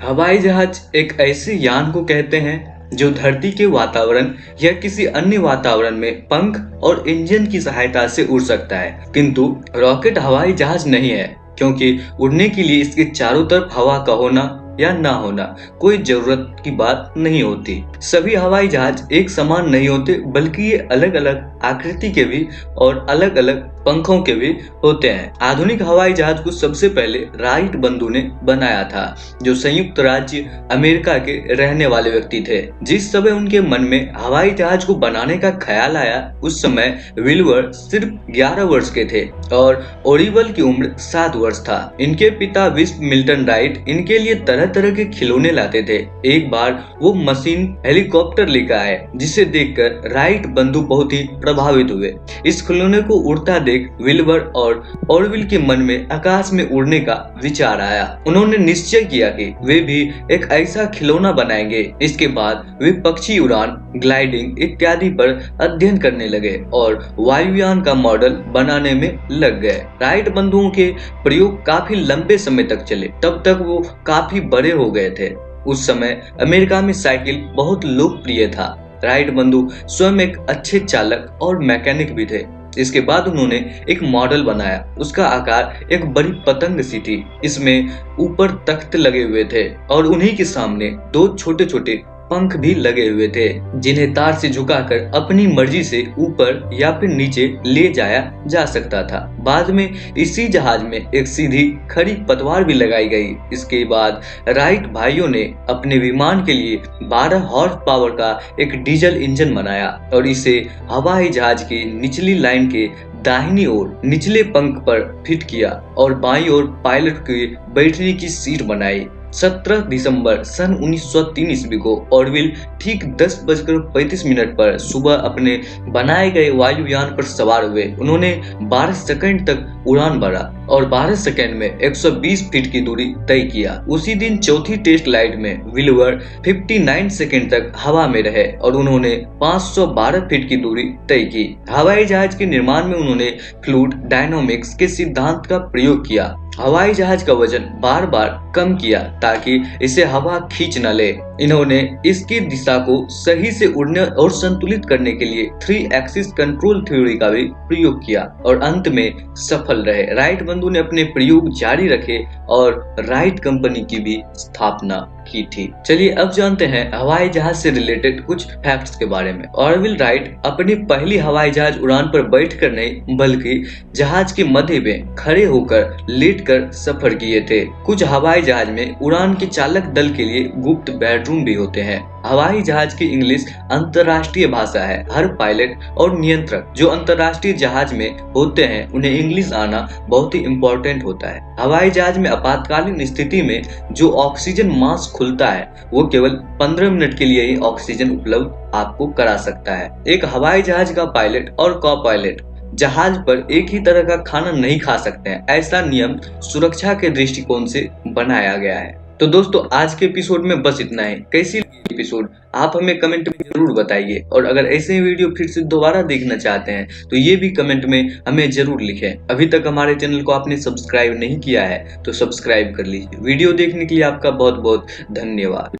हवाई जहाज एक ऐसे यान को कहते हैं जो धरती के वातावरण या किसी अन्य वातावरण में पंख और इंजन की सहायता से उड़ सकता है, किंतु रॉकेट हवाई जहाज नहीं है, क्योंकि उड़ने के लिए इसके चारों तरफ हवा का होना या ना होना कोई जरूरत की बात नहीं होती। सभी हवाई जहाज एक समान नहीं होते, बल्कि ये अलग अलग आकृति के भी और अलग अलग पंखों के भी होते हैं। आधुनिक हवाई जहाज को सबसे पहले राइट बंधु ने बनाया था, जो संयुक्त राज्य अमेरिका के रहने वाले व्यक्ति थे। जिस समय उनके मन में हवाई जहाज को बनाने का ख्याल आया, उस समय विल्बर सिर्फ 11 वर्ष के थे और ओरिवल की उम्र 7 वर्ष था। इनके पिता विस्प मिल्टन राइट इनके लिए तरह तरह के खिलौने लाते थे। एक बार वो मशीन हेलीकॉप्टर लेकर आए, जिसे देखकर राइट बंधु बहुत ही प्रभावित हुए। इस खिलौने को उड़ता देख विल्बर और ऑरविल के मन में आकाश में उड़ने का विचार आया। उन्होंने निश्चय किया कि वे भी एक ऐसा खिलौना बनाएंगे। इसके बाद वे पक्षी उड़ान, ग्लाइडिंग इत्यादि पर अध्ययन करने लगे और वायुयान का मॉडल बनाने में लग गए। राइट बंधुओं के प्रयोग काफी लंबे समय तक चले, तब तक वो काफी बड़े हो गए थे। उस समय अमेरिका में साइकिल बहुत लोकप्रिय था। राइट बंधु स्वयं एक अच्छे चालक और मैकेनिक भी थे। इसके बाद उन्होंने एक मॉडल बनाया। उसका आकार एक बड़ी पतंग सी थी। इसमें ऊपर तख्त लगे हुए थे और उन्हीं के सामने 2 छोटे छोटे पंख भी लगे हुए थे, जिन्हें तार से झुकाकर अपनी मर्जी से ऊपर या फिर नीचे ले जाया जा सकता था। बाद में इसी जहाज में एक सीधी खड़ी पतवार भी लगाई गई। इसके बाद राइट भाइयों ने अपने विमान के लिए 12 हॉर्स पावर का एक डीजल इंजन बनाया और इसे हवाई जहाज की निचली लाइन के दाहिनी ओर निचले पंख पर फिट किया और बाईं ओर पायलट के बैठने की सीट बनाई। 17 दिसंबर सन 1903 ईस्वी को ऑरविल ठीक 10:35 पर सुबह अपने बनाए गए वायुयान पर सवार हुए। उन्होंने 12 सेकंड तक उड़ान भरा और 12 सेकंड में 120 फीट की दूरी तय किया। उसी दिन चौथी टेस्ट फ्लाइट में विल्बर 59 सेकंड तक हवा में रहे और उन्होंने 512 फीट की दूरी तय की। हवाई जहाज के निर्माण में उन्होंने फ्लूइड डायनामिक्स के सिद्धांत का प्रयोग किया। हवाई जहाज का वजन बार बार कम किया ताकि इसे हवा खींच न ले। इन्होंने इसकी दिशा को सही से उड़ने और संतुलित करने के लिए 3 एक्सिस कंट्रोल थ्योरी का भी प्रयोग किया और अंत में सफल रहे। राइट बंधु ने अपने प्रयोग जारी रखे और राइट कंपनी की भी स्थापना की थी। चलिए अब जानते हैं हवाई जहाज से रिलेटेड कुछ फैक्ट्स के बारे में। ऑरविल राइट अपनी पहली हवाई जहाज उड़ान पर बैठकर नहीं, बल्कि जहाज के मध्य में खड़े होकर लेटकर सफर किए थे। कुछ हवाई जहाज में उड़ान के चालक दल के लिए गुप्त बेडरूम भी होते हैं। हवाई जहाज की इंग्लिश अंतर्राष्ट्रीय भाषा है। हर पायलट और नियंत्रक जो अंतर्राष्ट्रीय जहाज में होते हैं, उन्हें इंग्लिश आना बहुत ही इम्पोर्टेंट होता है। हवाई जहाज में आपातकालीन स्थिति में जो ऑक्सीजन मास्क खुलता है, वो केवल 15 मिनट के लिए ही ऑक्सीजन उपलब्ध आपको करा सकता है। एक हवाई जहाज का पायलट और को पायलट जहाज पर एक ही तरह का खाना नहीं खा सकते हैं। ऐसा नियम सुरक्षा के दृष्टिकोण से बनाया गया है। तो दोस्तों, आज के एपिसोड में बस इतना ही। कैसी लगी एपिसोड आप हमें कमेंट में जरूर बताइए और अगर ऐसे ही वीडियो फिर से दोबारा देखना चाहते हैं तो ये भी कमेंट में हमें जरूर लिखें। अभी तक हमारे चैनल को आपने सब्सक्राइब नहीं किया है तो सब्सक्राइब कर लीजिए। वीडियो देखने के लिए आपका बहुत बहुत धन्यवाद।